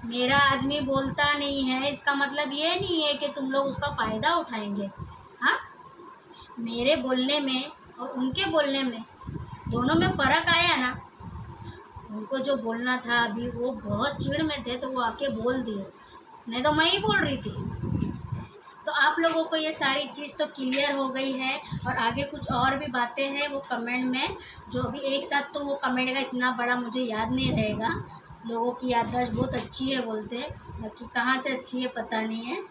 मेरा आदमी बोलता नहीं है इसका मतलब ये नहीं है कि तुम लोग उसका फ़ायदा उठाएंगे। हाँ, मेरे बोलने में और उनके बोलने में दोनों में फ़र्क आया ना। उनको जो बोलना था अभी, वो बहुत चिढ़ में थे तो वो आके बोल दिए, नहीं तो मैं ही बोल रही थी। तो आप लोगों को ये सारी चीज़ तो क्लियर हो गई है। और आगे कुछ और भी बातें हैं वो कमेंट में, जो अभी एक साथ तो वो कमेंट का इतना बड़ा मुझे याद नहीं रहेगा। लोगों की याददाश्त बहुत अच्छी है बोलते हैं, बाकी कहाँ से अच्छी है पता नहीं है।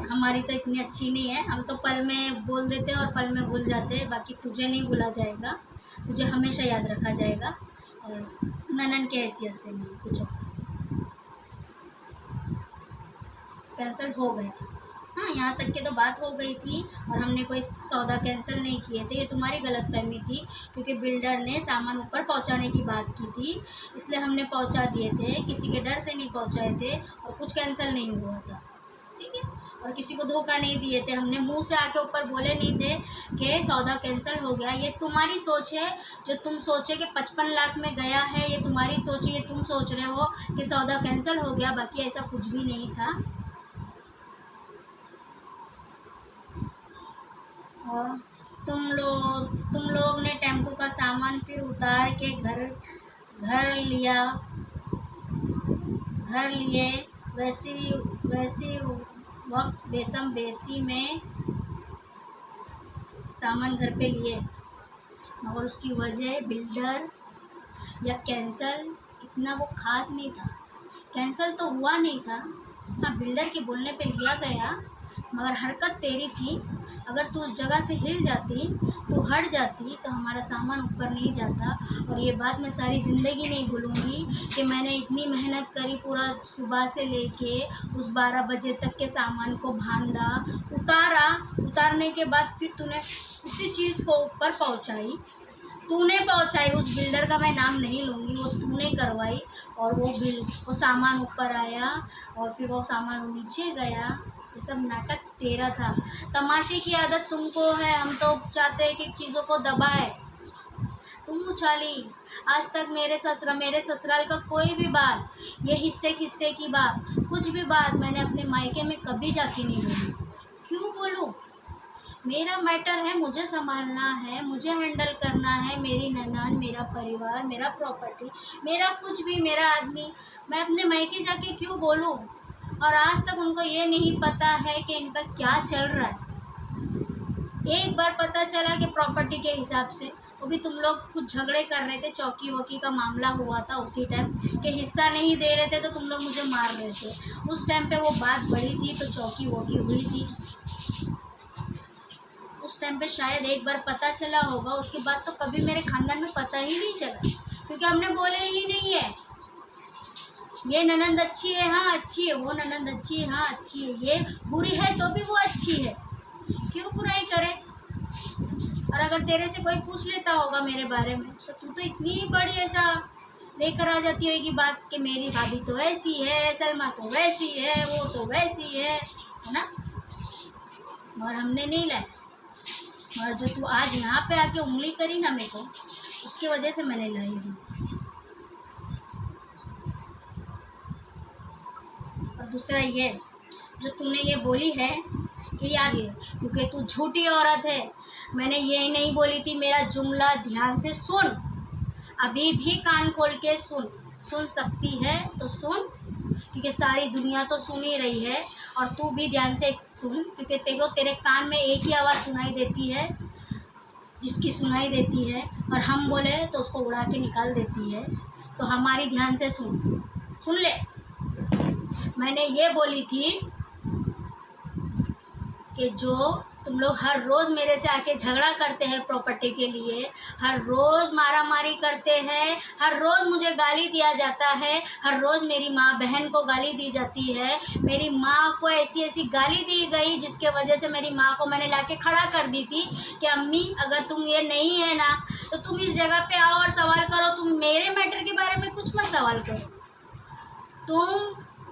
हमारी तो इतनी अच्छी नहीं है, हम तो पल में बोल देते हैं और पल में भूल जाते हैं। बाकी तुझे नहीं भूला जाएगा, तुझे हमेशा याद रखा जाएगा। और ननन के हैसियत से नहीं, कुछ कैंसिल हो गया। हाँ, यहाँ तक के तो बात हो गई थी और हमने कोई सौदा कैंसिल नहीं किए थे। ये तुम्हारी गलतफहमी थी, क्योंकि बिल्डर ने सामान ऊपर पहुँचाने की बात की थी, इसलिए हमने पहुँचा दिए थे। किसी के डर से नहीं पहुँचाए थे और कुछ कैंसिल नहीं हुआ था, ठीक है। और किसी को धोखा नहीं दिए थे, हमने मुंह से आके ऊपर बोले नहीं थे कि सौदा कैंसिल हो गया। ये तुम्हारी सोच है, जो तुम सोचे कि 55 लाख में गया है, ये तुम्हारी सोच है। ये तुम सोच रहे हो कि सौदा कैंसिल हो गया, बाकी ऐसा कुछ भी नहीं था। और तुम लोग ने टेम्पो का सामान फिर उतार के घर लिए वैसी वक्त बेसम बेसी में सामान घर पे लिए, मगर उसकी वजह बिल्डर या कैंसल इतना वो ख़ास नहीं था। कैंसल तो हुआ नहीं था, हाँ बिल्डर के बोलने पे लिया गया, मगर हरकत तेरी थी। अगर तू उस जगह से हिल जाती, तो हट जाती, तो हमारा सामान ऊपर नहीं जाता। और ये बात मैं सारी ज़िंदगी नहीं भूलूंगी कि मैंने इतनी मेहनत करी, पूरा सुबह से लेके उस 12 बजे तक के सामान को बांधा, उतारने के बाद फिर तूने उसी चीज़ को ऊपर तूने पहुंचाई। उस बिल्डर का मैं नाम नहीं लूँगी, वो तूने करवाई। और वो सामान ऊपर आया और फिर वो सामान नीचे गया। ये सब नाटक तेरा था। तमाशे की आदत तुमको है, हम तो चाहते हैं कि चीज़ों को दबाए। तुम उछाली आज तक मेरे ससुराल का कोई भी बात, ये हिस्से की बात, कुछ भी बात मैंने अपने मायके में कभी जाके नहीं बोली। क्यों बोलूँ? मेरा मैटर है, मुझे संभालना है, मुझे हैंडल करना है। मेरी ननान, मेरा परिवार, मेरा प्रॉपर्टी, मेरा कुछ भी, मेरा आदमी, मैं अपने मायके जाके क्यों बोलूँ? और आज तक उनको ये नहीं पता है कि इनका क्या चल रहा है। एक बार पता चला कि प्रॉपर्टी के हिसाब से, वो भी तुम लोग कुछ झगड़े कर रहे थे, चौकी वौकी का मामला हुआ था उसी टाइम, कि हिस्सा नहीं दे रहे थे तो तुम लोग मुझे मार रहे थे। उस टाइम पे वो बात बड़ी थी तो चौकी वौकी हुई थी। उस टाइम पे शायद एक बार पता चला होगा, उसके बाद तो कभी मेरे खानदान में पता ही नहीं चला, क्योंकि हमने बोले ही नहीं है। ये ननंद अच्छी है, हाँ अच्छी है, वो ननंद अच्छी है, हाँ अच्छी है, ये बुरी है तो भी वो अच्छी है, क्यों बुराई करे। और अगर तेरे से कोई पूछ लेता होगा मेरे बारे में, तो तू तो इतनी बड़ी ऐसा लेकर आ जाती होगी बात कि मेरी भाभी तो ऐसी है, सलमा तो वैसी है, वो तो वैसी है ना। और हमने नहीं लाया, और जो तू आज यहाँ पे आके उंगली करी ना मेरे को, उसकी वजह से मैंने लाई हूँ। और दूसरा ये जो तूने ये बोली है कि यार क्योंकि तू झूठी औरत है, मैंने ये नहीं बोली थी। मेरा जुमला ध्यान से सुन, अभी भी कान खोल के सुन सकती है तो सुन, क्योंकि सारी दुनिया तो सुन ही रही है। और तू भी ध्यान से सुन, क्योंकि तेरे कान में एक ही आवाज़ सुनाई देती है, जिसकी सुनाई देती है, और हम बोले तो उसको उड़ा के निकाल देती है। तो हमारी ध्यान से सुन ले। मैंने ये बोली थी कि जो तुम लोग हर रोज़ मेरे से आके झगड़ा करते हैं प्रॉपर्टी के लिए, हर रोज़ मारामारी करते हैं, हर रोज़ मुझे गाली दिया जाता है, हर रोज़ मेरी माँ बहन को गाली दी जाती है। मेरी माँ को ऐसी गाली दी गई जिसके वजह से मेरी माँ को मैंने लाके खड़ा कर दी थी कि अम्मी अगर तुम ये नहीं है ना, तो तुम इस जगह पे आओ और सवाल करो। तुम मेरे मैटर के बारे में कुछ मत सवाल करो,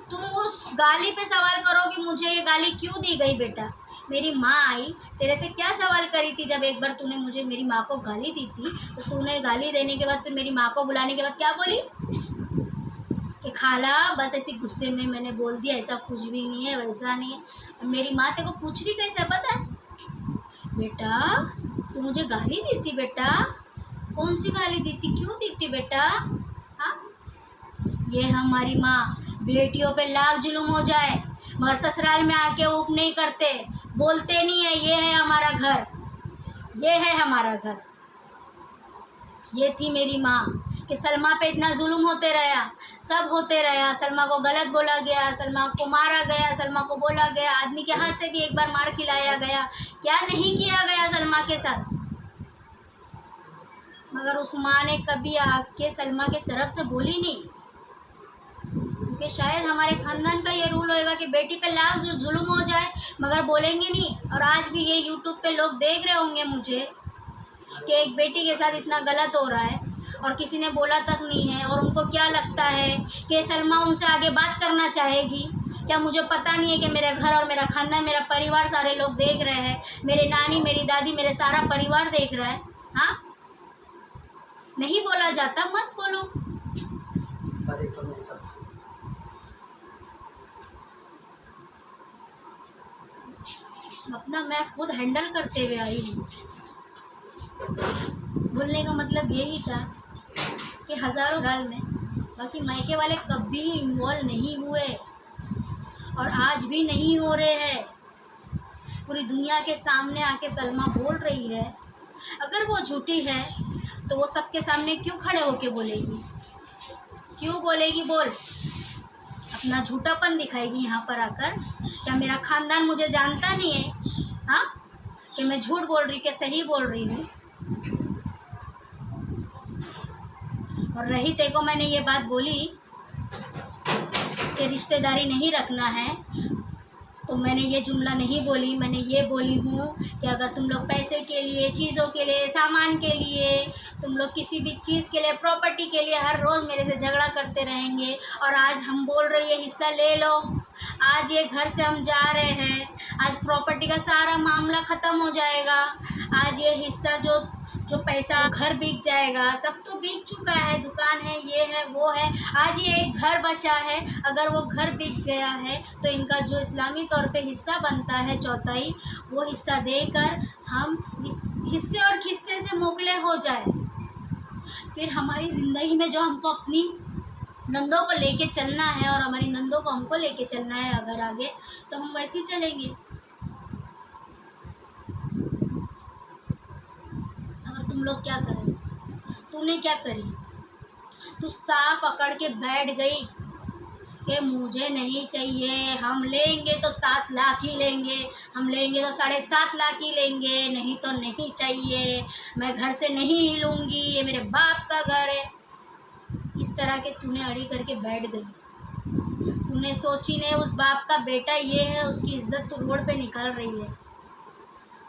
तुम उस गाली पे सवाल करो कि मुझे ये गाली क्यों दी गई। बेटा, मेरी माँ आई तेरे से क्या सवाल करी थी? जब एक बार तूने मुझे मेरी माँ को गाली दी थी, तो तूने गाली देने के बाद फिर मेरी माँ को बुलाने के बाद क्या बोली? खाला बस ऐसे गुस्से में मैंने बोल दिया, ऐसा कुछ भी नहीं है, वैसा नहीं है। मेरी माँ तेरे को पूछ रही कैसे, पता है बेटा तू मुझे गाली देती, बेटा कौन सी गाली देती, क्यों देती बेटा? हाँ, ये हमारी माँ, बेटियों पे लाख जुल्म हो जाए मगर ससुराल में आके उफ नहीं करते, बोलते नहीं है ये है हमारा घर, ये है हमारा घर। ये थी मेरी माँ कि सलमा पे इतना जुल्म होते रहा, सब होते रहा। सलमा को गलत बोला गया, सलमा को मारा गया, सलमा को बोला गया, आदमी के हाथ से भी एक बार मार खिलाया गया, क्या नहीं किया गया सलमा के साथ। मगर उस माँ ने कभी आके सलमा के तरफ से बोली नहीं, क्योंकि शायद हमारे ख़ानदान का ये रूल होएगा कि बेटी पे लाख जुल्म हो जाए मगर बोलेंगे नहीं। और आज भी ये यूट्यूब पे लोग देख रहे होंगे मुझे कि एक बेटी के साथ इतना गलत हो रहा है और किसी ने बोला तक नहीं है, और उनको क्या लगता है कि सलमा उनसे आगे बात करना चाहेगी। क्या मुझे पता नहीं है कि मेरे घर और मेरा ख़ानदान, मेरा परिवार, सारे लोग देख रहे हैं, मेरे नानी, मेरी दादी, मेरे सारा परिवार देख रहा है। हाँ, नहीं बोला जाता, मत बोलो। अपना मैं खुद हैंडल करते हुए आई हूँ। बोलने का मतलब यही था कि हज़ारों साल में बाकी मायके वाले कभी इन्वॉल्व नहीं हुए और आज भी नहीं हो रहे हैं। पूरी दुनिया के सामने आके सलमा बोल रही है, अगर वो झूठी है तो वो सबके सामने क्यों खड़े होके बोलेगी, क्यों बोलेगी? बोल, अपना झूठापन दिखाएगी यहाँ पर आकर। क्या मेरा ख़ानदान मुझे जानता नहीं है? हाँ, कि मैं झूठ बोल रही, कि सही बोल रही हूँ? और रही तेको मैंने ये बात बोली कि रिश्तेदारी नहीं रखना है, तो मैंने ये जुमला नहीं बोली। मैंने ये बोली हूँ कि अगर तुम लोग पैसे के लिए, चीज़ों के लिए, सामान के लिए, तुम लोग किसी भी चीज़ के लिए, प्रॉपर्टी के लिए हर रोज़ मेरे से झगड़ा करते रहेंगे और आज हम बोल रहे हैं हिस्सा ले लो, आज ये घर से हम जा रहे हैं, आज प्रॉपर्टी का सारा मामला ख़त्म हो जाएगा, आज ये हिस्सा जो पैसा, घर बिक जाएगा, सब तो बिक चुका है, दुकान है, ये है, वो है, आज ये एक घर बचा है, अगर वो घर बिक गया है तो इनका जो इस्लामी तौर पे हिस्सा बनता है चौथाई, वो हिस्सा देकर हम इस हिस्से और किस्से से मोकले हो जाए। फिर हमारी ज़िंदगी में जो हमको अपनी नंदों को लेके चलना है और हमारी नंदों को हमको लेके चलना है अगर आगे, तो हम वैसे ही चलेंगे। तुम लोग क्या करें, तूने क्या करी? तू साफ अकड़ के बैठ गई कि मुझे नहीं चाहिए, हम लेंगे तो 7 लाख ही लेंगे, हम लेंगे तो 7.5 लाख ही लेंगे, नहीं तो नहीं चाहिए, मैं घर से नहीं हिलूंगी, ये मेरे बाप का घर है। इस तरह के तूने अड़ी करके बैठ गई। तूने सोची नहीं उस बाप का बेटा ये है, उसकी इज्जत तो रोड पे निकल रही है।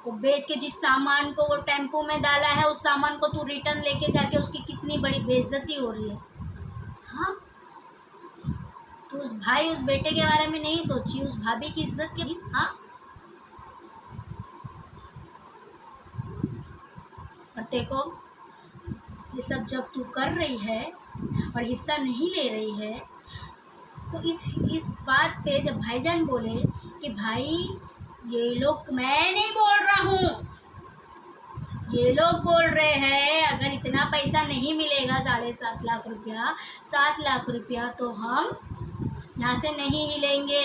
वो बेच के जिस सामान को वो टेम्पो में डाला है, उस सामान को तू रिटर्न लेके जाके उसकी कितनी बड़ी बेइज्जती हो रही है। हाँ, तो उस भाई, उस बेटे के बारे में नहीं सोची, उस भाभी की इज्जत की। हाँ, और देखो ये सब जब तू कर रही है और हिस्सा नहीं ले रही है, तो इस बात पे जब भाईजान बोले कि भाई ये लोग, मैं नहीं बोल रहा हूँ, ये लोग बोल रहे हैं अगर इतना पैसा नहीं मिलेगा 7.5 लाख रुपया, 7 लाख रुपया, तो हम यहाँ से नहीं हिलेंगे,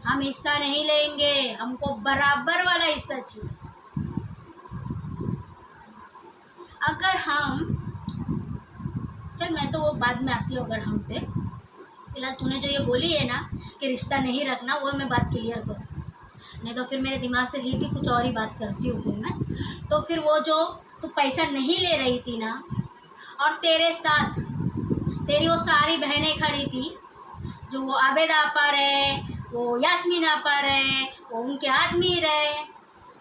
हम हिस्सा नहीं लेंगे, हमको बराबर वाला हिस्सा चाहिए। अगर हम, चल मैं तो वो बाद में आती हूँ, अगर हम पे फिलहाल तूने जो ये बोली है ना कि रिश्ता नहीं रखना, वो मैं बात क्लियर करूँ, नहीं तो फिर मेरे दिमाग से हिल के कुछ और ही बात करती हूँ फिर मैं। तो फिर वो जो तू पैसा नहीं ले रही थी ना, और तेरे साथ तेरी वो सारी बहनें खड़ी थी, जो वो आबेद आपा रहे, वो यास्मीन आपा रहे, वो उनके आदमी रहे,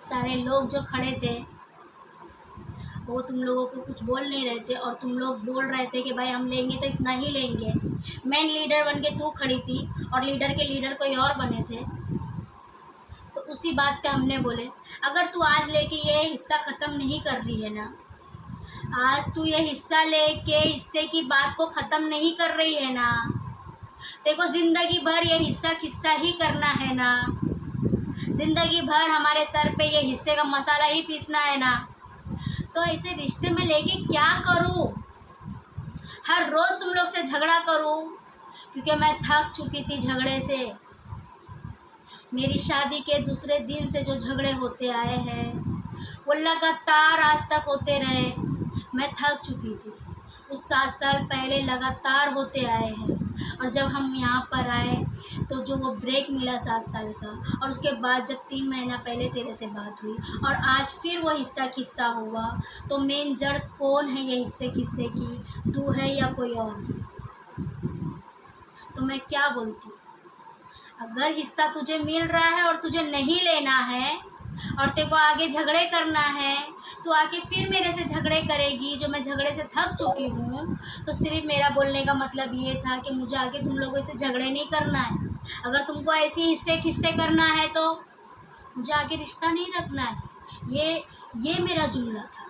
सारे लोग जो खड़े थे, वो तुम लोगों को कुछ बोल नहीं रहे थे और तुम लोग बोल रहे थे कि भाई हम लेंगे तो इतना ही लेंगे। मेन लीडर बन के तू खड़ी थी और लीडर के लीडर कोई और बने थे। तो उसी बात पे हमने बोले अगर तू आज लेके ये हिस्सा ख़त्म नहीं कर रही है ना, आज तू ये हिस्सा लेके हिस्से की बात को ख़त्म नहीं कर रही है ना। देखो ज़िंदगी भर ये हिस्सा किस्सा ही करना है ना। ज़िंदगी भर हमारे सर पे ये हिस्से का मसाला ही पीसना है ना। तो ऐसे रिश्ते में लेके क्या करूँ? हर रोज़ तुम लोग से झगड़ा करूँ? क्योंकि मैं थक चुकी थी झगड़े से। मेरी शादी के दूसरे दिन से जो झगड़े होते आए हैं वो लगातार आज तक होते रहे। मैं थक चुकी थी। उस 7 साल पहले लगातार होते आए हैं, और जब हम यहाँ पर आए तो जो वो ब्रेक मिला 7 साल का, और उसके बाद जब 3 महीना पहले तेरे से बात हुई और आज फिर वो हिस्सा किस्सा हुआ, तो मेन जड़ कौन है ये हिस्से किस्से की? तू है या कोई और? तो मैं क्या बोलती? अगर हिस्सा तुझे मिल रहा है और तुझे नहीं लेना है और तेरे को आगे झगड़े करना है, तो आके फिर मेरे से झगड़े करेगी, जो मैं झगड़े से थक चुकी हूँ। तो सिर्फ मेरा बोलने का मतलब ये था कि मुझे आगे तुम लोगों से झगड़े नहीं करना है। अगर तुमको ऐसी हिस्से किस्से करना है तो मुझे आगे रिश्ता नहीं रखना है। ये मेरा जुमला था।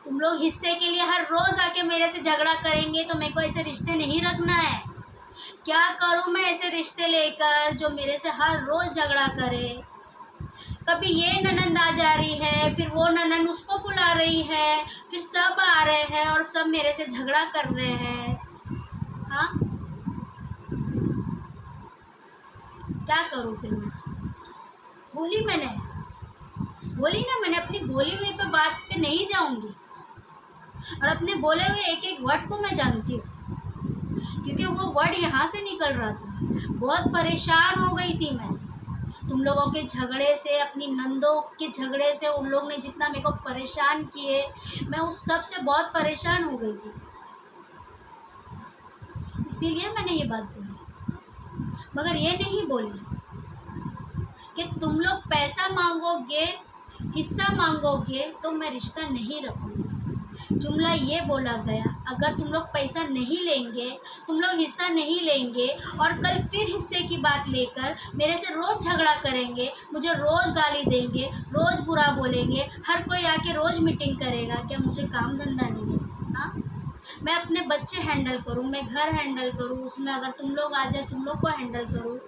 तुम लोग हिस्से के लिए हर रोज़ आके मेरे से झगड़ा करेंगे तो मेरे को ऐसे रिश्ते नहीं रखना है। क्या करूँ मैं ऐसे रिश्ते लेकर जो मेरे से हर रोज़ झगड़ा करे? कभी ये ननंद आ जा रही है, फिर वो ननंद उसको बुला रही है, फिर सब आ रहे हैं और सब मेरे से झगड़ा कर रहे हैं। हाँ, क्या करूँ फिर मैं? बोली ना मैंने अपनी बोली हुई पे बात पे नहीं जाऊंगी, और अपने बोले हुए एक एक वर्ड को मैं जानती हूँ, क्योंकि वो वर्ड यहाँ से निकल रहा था। बहुत परेशान हो गई थी मैं तुम लोगों के झगड़े से, अपनी नंदों के झगड़े से। उन लोग ने जितना मेरे को परेशान किए, मैं उस सब से बहुत परेशान हो गई थी। इसीलिए मैंने ये बात बोली, मगर ये नहीं बोली कि तुम लोग पैसा मांगोगे, हिस्सा मांगोगे तो मैं रिश्ता नहीं रखूँगी। जुमला ये बोला गया, अगर तुम लोग पैसा नहीं लेंगे, तुम लोग हिस्सा नहीं लेंगे और कल फिर हिस्से की बात लेकर मेरे से रोज़ झगड़ा करेंगे, मुझे रोज़ गाली देंगे, रोज़ बुरा बोलेंगे, हर कोई आके रोज़ मीटिंग करेगा, क्या मुझे काम धंधा नहीं है? हाँ, मैं अपने बच्चे हैंडल करूँ, मैं घर हैंडल करूँ, उसमें अगर तुम लोग आ जाए तुम लोग को हैंडल करूँ।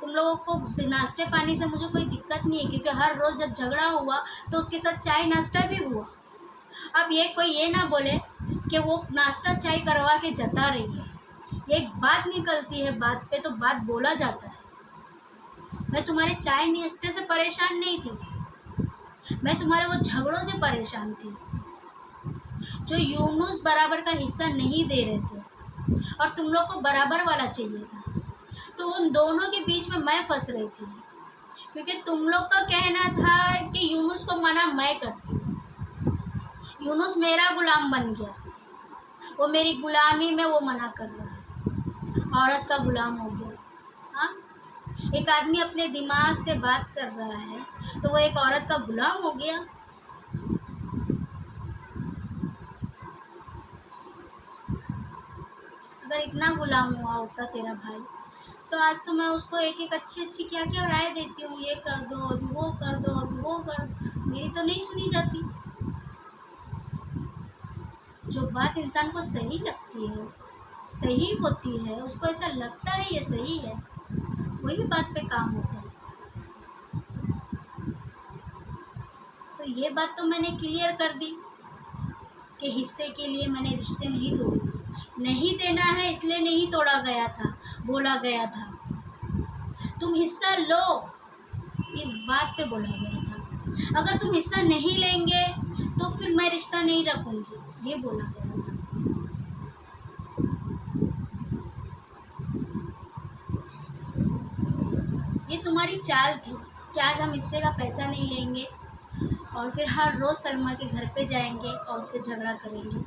तुम लोगों को नाश्ते पानी से मुझे कोई दिक्कत नहीं है, क्योंकि हर रोज़ जब झगड़ा हुआ तो उसके साथ चाय नाश्ता भी हुआ। अब ये कोई ये ना बोले कि वो नाश्ता चाय करवा के जता रही है। ये एक बात निकलती है, बात पे तो बात बोला जाता है। मैं तुम्हारे चाय नाश्ते से परेशान नहीं थी, मैं तुम्हारे वो झगड़ों से परेशान थी जो यूनुस बराबर का हिस्सा नहीं दे रहे थे और तुम लोग को बराबर वाला चाहिए था। तो उन दोनों के बीच में मैं फंस रही थी, क्योंकि तुम लोग का कहना था कि यूनुस को मना मैं करती। यूनुस मेरा गुलाम बन गया, वो मेरी गुलामी में वो मना कर रहा है, औरत का गुलाम हो गया। हाँ, एक आदमी अपने दिमाग से बात कर रहा है तो वो एक औरत का गुलाम हो गया। अगर इतना गुलाम हुआ होता तेरा भाई, तो आज तो मैं उसको एक एक अच्छी क्या क्या राय देती हूँ, ये कर दो, अभी वो कर दो, अभी वो कर दो, मेरी तो नहीं सुनी जाती। जो बात इंसान को सही लगती है, सही होती है, उसको ऐसा लगता है ये सही है, वही बात पे काम होता है। तो ये बात तो मैंने क्लियर कर दी कि हिस्से के लिए मैंने रिश्ते नहीं तोड़े। नहीं देना है इसलिए नहीं तोड़ा गया था, बोला गया था तुम हिस्सा लो, इस बात पे बोला गया था। अगर तुम हिस्सा नहीं लेंगे तो फिर मैं रिश्ता नहीं रखूंगी, ये बोला गया था। ये तुम्हारी चाल थी कि आज हम हिस्से का पैसा नहीं लेंगे और फिर हर रोज़ सलमा के घर पे जाएंगे और उससे झगड़ा करेंगे।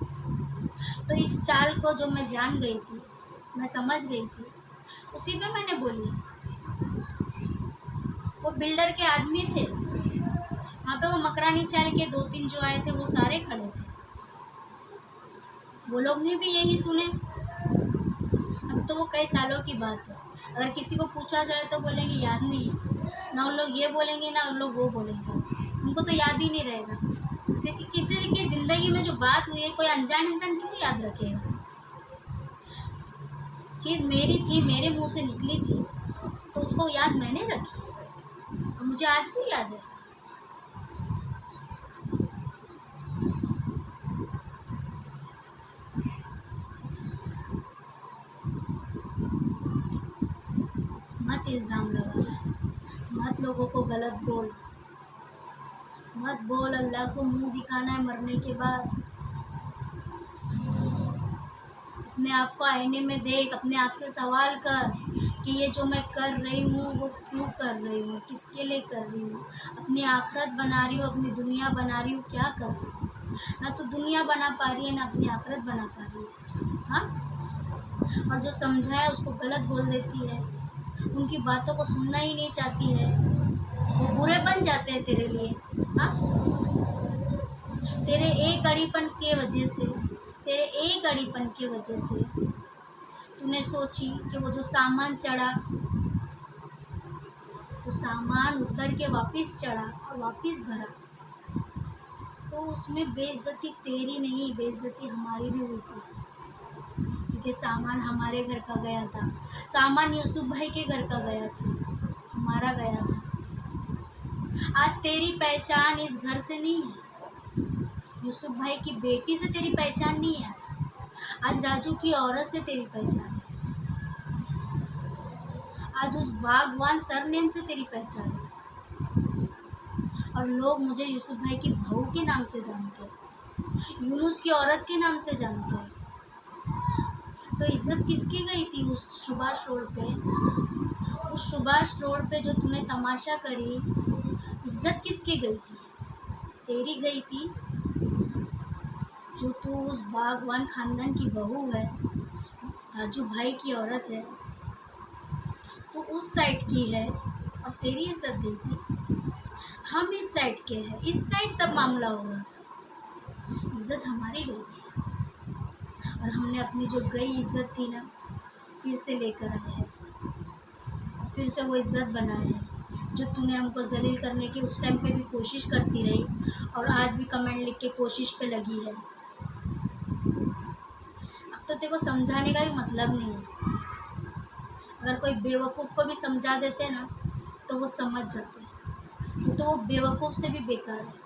तो इस चाल को जो मैं जान गई थी, मैं समझ गई थी, उसी पे मैंने बोली। वो बिल्डर के आदमी थे वहाँ पे, वो मकरानी चाल के 2-3 जो आए थे वो सारे खड़े थे, वो लोग ने भी यही सुने। अब तो वो कई सालों की बात है, अगर किसी को पूछा जाए तो बोलेंगे याद नहीं है, ना उन लोग ये बोलेंगे ना उन लोग वो बोलेंगे, उनको तो याद ही नहीं रहेगा, क्योंकि किसी की ज़िंदगी में जो बात हुई है कोई अनजान इंसान क्यों याद रखेगा? चीज़ मेरी थी, मेरे मुंह से निकली थी, तो उसको याद मैंने रखी और मुझे आज भी याद है। मत इल्ज़ाम लगा, मत लोगों को गलत बोल, मत बोल अल्लाह को मुंह दिखाना है मरने के बाद। अपने आप को आईने में देख, अपने आप से सवाल कर कि ये जो मैं कर रही हूँ वो क्यों कर रही हूँ, किसके लिए कर रही हूँ। अपनी आखिरत बना रही हूँ, अपनी दुनिया बना रही हूँ, क्या कर रही हूँ? ना तो दुनिया बना पा रही है, ना अपनी आखिरत बना पा रही है। हाँ, और जो समझा है उसको गलत बोल देती है, उनकी बातों को सुनना ही नहीं चाहती है, वो बुरे बन जाते हैं तेरे लिए। हाँ, तेरे एक अड़ीपन के वजह से, तेरे एक अड़ीपन के वजह से तूने सोची कि वो जो सामान चढ़ा, तो सामान उतर के वापस चढ़ा और वापस भरा, तो उसमें बेइज्जती तेरी नहीं, बेइज्जती हमारी भी हुई थी, क्योंकि सामान हमारे घर का गया था, सामान यूसुफ भाई के घर का गया था, हमारा गया था। आज तेरी पहचान इस घर से नहीं है, यूसुफ भाई की बेटी से तेरी पहचान नहीं है। आज राजू की औरत से तेरी पहचान है, आज उस बागवान सरनेम से तेरी पहचान है, और लोग मुझे यूसुफ भाई की बहू के नाम से जानते हैं, यूनुस की औरत के नाम से जानते हैं। तो इज्जत किसकी गई थी उस सुभाष रोड पे? उस सुभाष रोड पे जो तूने तमाशा करी, इज्जत किसकी गई थी? तेरी गई थी, जो तू उस बागवान खानदान की बहू है, राजू भाई की औरत है, तो उस साइड की है और तेरी इज्जत गई थी। हम इस साइड के हैं, इस साइड सब मामला हो रहा था, इज्जत हमारी गई थी, और हमने अपनी जो गई इज्जत थी ना, फिर से लेकर आए हैं, फिर से वो इज्जत बनाए हैं। जो तूने हमको जलील करने की उस टाइम पे भी कोशिश करती रही, और आज भी कमेंट लिख के कोशिश पे लगी है। अब तो तेरे को समझाने का भी मतलब नहीं है। अगर कोई बेवकूफ़ को भी समझा देते ना तो वो समझ जाते, तो वो बेवकूफ़ से भी बेकार है।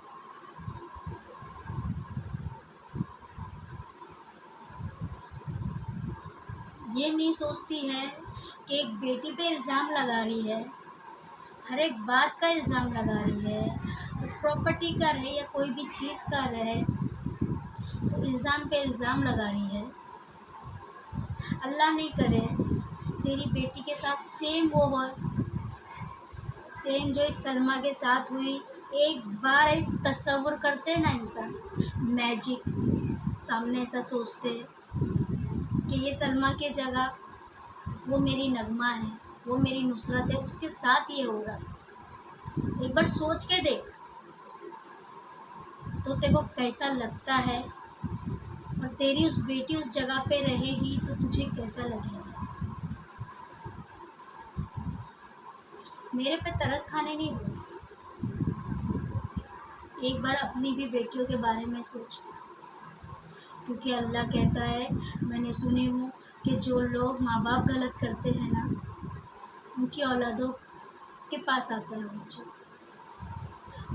ये नहीं सोचती है कि एक बेटी पे इल्ज़ाम लगा रही है, हर एक बात का इल्ज़ाम लगा रही है, तो प्रॉपर्टी का रहे या कोई भी चीज़ का रहे, तो इल्ज़ाम पे इल्ज़ाम लगा रही है। अल्लाह नहीं करे तेरी बेटी के साथ सेम वो हो, सेम जो इस सलमा के साथ हुई। एक बार एक तस्वुर करते हैं ना इंसान, मैजिक सामने ऐसा सोचते कि ये सलमा के जगह वो मेरी नगमा है, वो मेरी नुसरत है, उसके साथ ये हो रहा है। एक बार सोच के देख तो तेरे को कैसा लगता है, और तेरी उस बेटी उस जगह पे रहेगी तो तुझे कैसा लगेगा। मेरे पे तरस खाने नहीं बोल, एक बार अपनी भी बेटियों के बारे में सोच, क्योंकि अल्लाह कहता है, मैंने सुनी हूँ कि जो लोग माँ बाप गलत करते हैं ना, उनकी औलादों के पास आता है वो चीज़।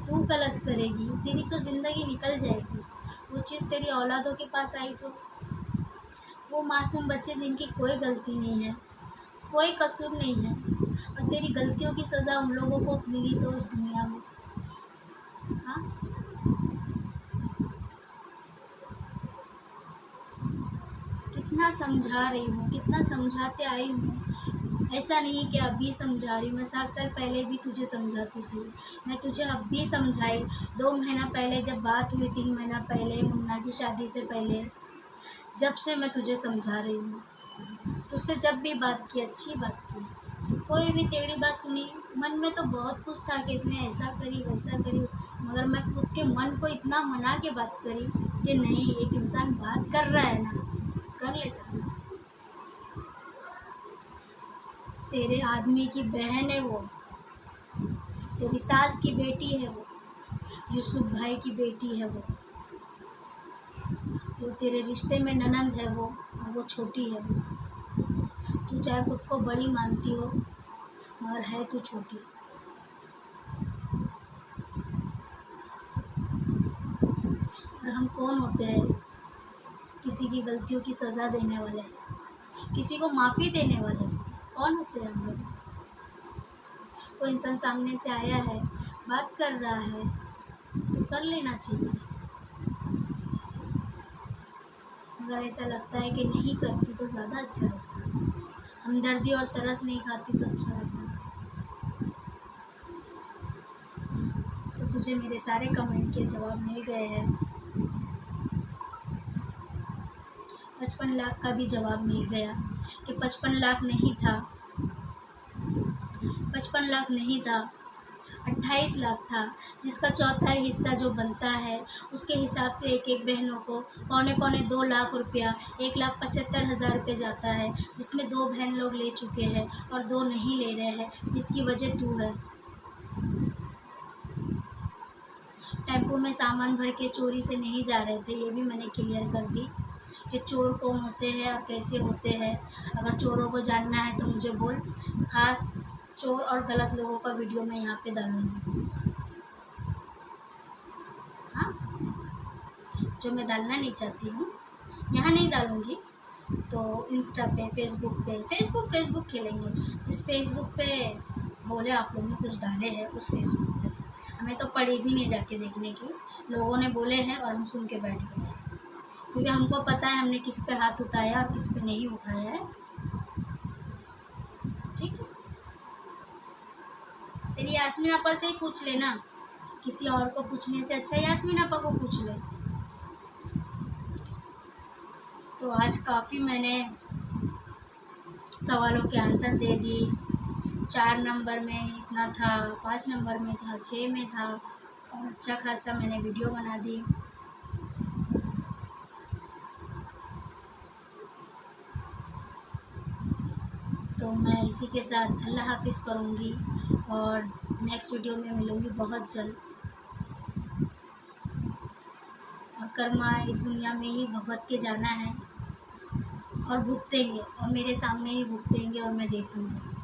तू गलत करेगी, तेरी तो ज़िंदगी निकल जाएगी, वो चीज़ तेरी औलादों के पास आई तो वो मासूम बच्चे जिनकी कोई गलती नहीं है, कोई कसूर नहीं है, और तेरी गलतियों की सज़ा उन लोगों को मिली तो इस दुनिया में। हाँ, कितना समझा रही हूँ, कितना समझाते आई हूँ। ऐसा नहीं कि अभी समझा रही हूँ, मैं 7 साल पहले भी तुझे समझाती थी, मैं तुझे अब भी समझाई। 2 महीना पहले जब बात हुई, 3 महीना पहले मुन्ना की शादी से पहले, जब से मैं तुझे समझा रही हूँ। तुझसे जब भी बात की, अच्छी बात की, कोई भी टेढ़ी बात सुनी, मन में तो बहुत कुछ था कि इसने ऐसा करी वैसा करी, मगर मैं खुद के मन को इतना मना के बात करी कि नहीं, एक इंसान बात कर रहा है ना, कर ले सकता। तेरे आदमी की बहन है वो, तेरी सास की बेटी है वो, यूसुफ भाई की बेटी है वो, वो तेरे रिश्ते में ननंद है वो, और वो छोटी है वो। तू चाहे खुद को बड़ी मानती हो, मगर है तू छोटी। और हम कौन होते हैं किसी की गलतियों की सज़ा देने वाले, किसी को माफ़ी देने वाले? कौन होते हैं हम लोग? कोई इंसान सामने से आया है, बात कर रहा है, तो कर लेना चाहिए। अगर ऐसा लगता है कि नहीं करती तो ज़्यादा अच्छा लगता है। हमदर्दी और तरस नहीं खाती तो अच्छा लगता है। तो तुझे मेरे सारे कमेंट के जवाब मिल गए हैं। 55 लाख का भी जवाब मिल गया कि 55 लाख नहीं था, 55 लाख नहीं था, 28 लाख था, जिसका चौथाई हिस्सा जो बनता है उसके हिसाब से एक एक बहनों को पौने पौने 2 लाख रुपया, 1,75,000 रुपये जाता है, जिसमें 2 बहन लोग ले चुके हैं और 2 नहीं ले रहे हैं, जिसकी वजह तू है। टेम्पो में सामान भर के चोरी से नहीं जा रहे थे, ये भी मैंने क्लियर कर दी कि चोर कौन होते हैं और कैसे होते हैं। अगर चोरों को जानना है तो मुझे बोल, खास चोर और गलत लोगों का वीडियो मैं यहाँ पे डालूँगी। हाँ, जो मैं डालना नहीं चाहती हूँ यहाँ नहीं डालूँगी, तो इंस्टा पे, फेसबुक खेलेंगे। जिस फेसबुक पे बोले आप लोगों ने कुछ डाले हैं उस फेसबुक पे हमें तो पड़ी भी नहीं जाके देखने की, लोगों ने बोले हैं और हम सुन के बैठ गए हैं, क्योंकि हमको पता है हमने किस पे हाथ उठाया और किस पे नहीं उठाया है। ठीक है, तेरी यास्मीन आपा से ही पूछ लेना, किसी और को पूछने से अच्छा यास्मीन आपा को पूछ ले। तो आज काफ़ी मैंने सवालों के आंसर दे दी। 4 नंबर में इतना था, 5 नंबर में था, 6 में था, और अच्छा खासा मैंने वीडियो बना दी। तो मैं इसी के साथ अल्लाह हाफिज़ करूँगी और नेक्स्ट वीडियो में मिलूँगी बहुत जल्द। और कर्मा इस दुनिया में ही भुगत के जाना है और भुगतेंगे, और मेरे सामने ही भुगतेंगे और मैं देखूँगी।